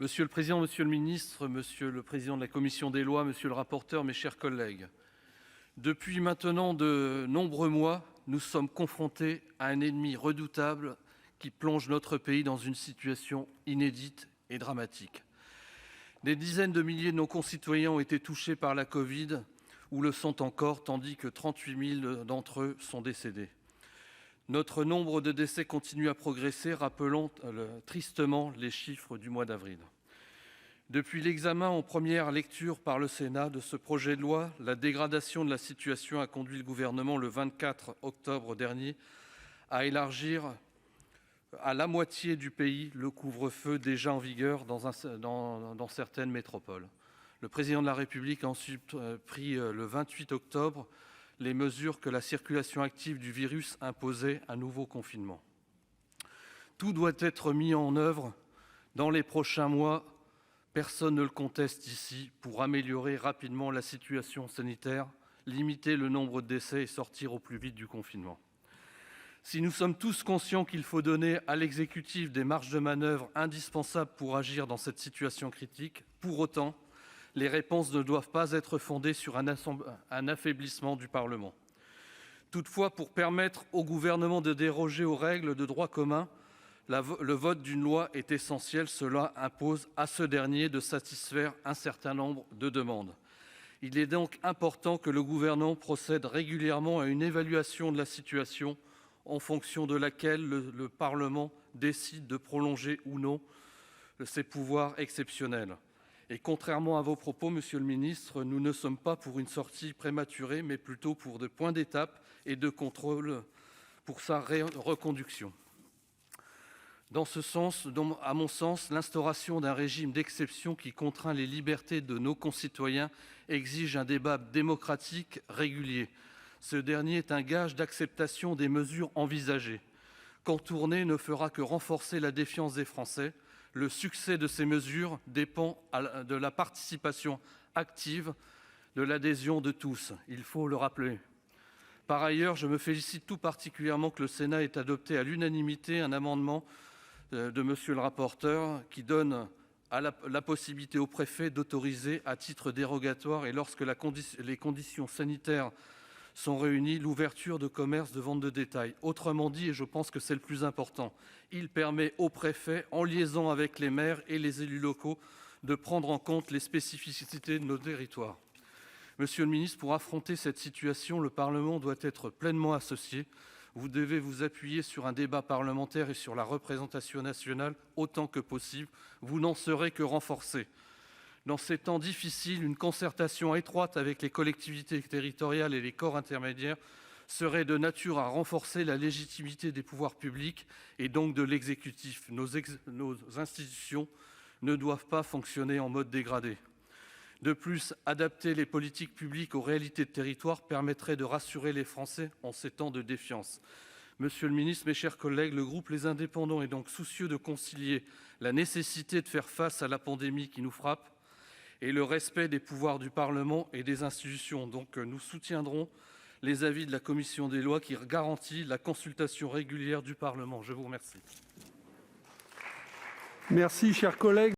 Monsieur le président, monsieur le ministre, monsieur le président de la commission des lois, monsieur le rapporteur, mes chers collègues, depuis maintenant de nombreux mois, nous sommes confrontés à un ennemi redoutable qui plonge notre pays dans une situation inédite et dramatique. Des dizaines de milliers de nos concitoyens ont été touchés par la Covid ou le sont encore, tandis que 38 000 d'entre eux sont décédés. Notre nombre de décès continue à progresser, rappelons tristement les chiffres du mois d'avril. Depuis l'examen en première lecture par le Sénat de ce projet de loi, la dégradation de la situation a conduit le gouvernement, le 24 octobre dernier, à élargir à la moitié du pays le couvre-feu déjà en vigueur dans certaines métropoles. Le président de la République a ensuite pris le 28 octobre les mesures que la circulation active du virus imposait un nouveau confinement. Tout doit être mis en œuvre dans les prochains mois, personne ne le conteste ici, pour améliorer rapidement la situation sanitaire, limiter le nombre de décès et sortir au plus vite du confinement. Si nous sommes tous conscients qu'il faut donner à l'exécutif des marges de manœuvre indispensables pour agir dans cette situation critique, pour autant, les réponses ne doivent pas être fondées sur un affaiblissement du Parlement. Toutefois, pour permettre au Gouvernement de déroger aux règles de droit commun, le vote d'une loi est essentiel. Cela impose à ce dernier de satisfaire un certain nombre de demandes. Il est donc important que le Gouvernement procède régulièrement à une évaluation de la situation, en fonction de laquelle le Parlement décide de prolonger ou non ses pouvoirs exceptionnels. Et contrairement à vos propos, monsieur le ministre, nous ne sommes pas pour une sortie prématurée, mais plutôt pour des points d'étape et de contrôle pour sa reconduction. Dans ce sens, à mon sens, l'instauration d'un régime d'exception qui contraint les libertés de nos concitoyens exige un débat démocratique régulier. Ce dernier est un gage d'acceptation des mesures envisagées. Contourner ne fera que renforcer la défiance des Français. Le succès de ces mesures dépend de la participation active, de l'adhésion de tous, il faut le rappeler. Par ailleurs, je me félicite tout particulièrement que le Sénat ait adopté à l'unanimité un amendement de monsieur le rapporteur qui donne la possibilité au préfet d'autoriser à titre dérogatoire et lorsque les conditions sanitaires sont réunies, l'ouverture de commerces de vente de détail. Autrement dit, et je pense que c'est le plus important, il permet au préfet, en liaison avec les maires et les élus locaux, de prendre en compte les spécificités de nos territoires. Monsieur le ministre, pour affronter cette situation, le Parlement doit être pleinement associé. Vous devez vous appuyer sur un débat parlementaire et sur la représentation nationale autant que possible. Vous n'en serez que renforcés. Dans ces temps difficiles, une concertation étroite avec les collectivités territoriales et les corps intermédiaires serait de nature à renforcer la légitimité des pouvoirs publics et donc de l'exécutif. Nos institutions ne doivent pas fonctionner en mode dégradé. De plus, adapter les politiques publiques aux réalités de territoire permettrait de rassurer les Français en ces temps de défiance. Monsieur le ministre, mes chers collègues, le groupe Les Indépendants est donc soucieux de concilier la nécessité de faire face à la pandémie qui nous frappe et le respect des pouvoirs du Parlement et des institutions. Donc nous soutiendrons les avis de la commission des lois qui garantit la consultation régulière du Parlement. Je vous remercie. Merci, chers collègues.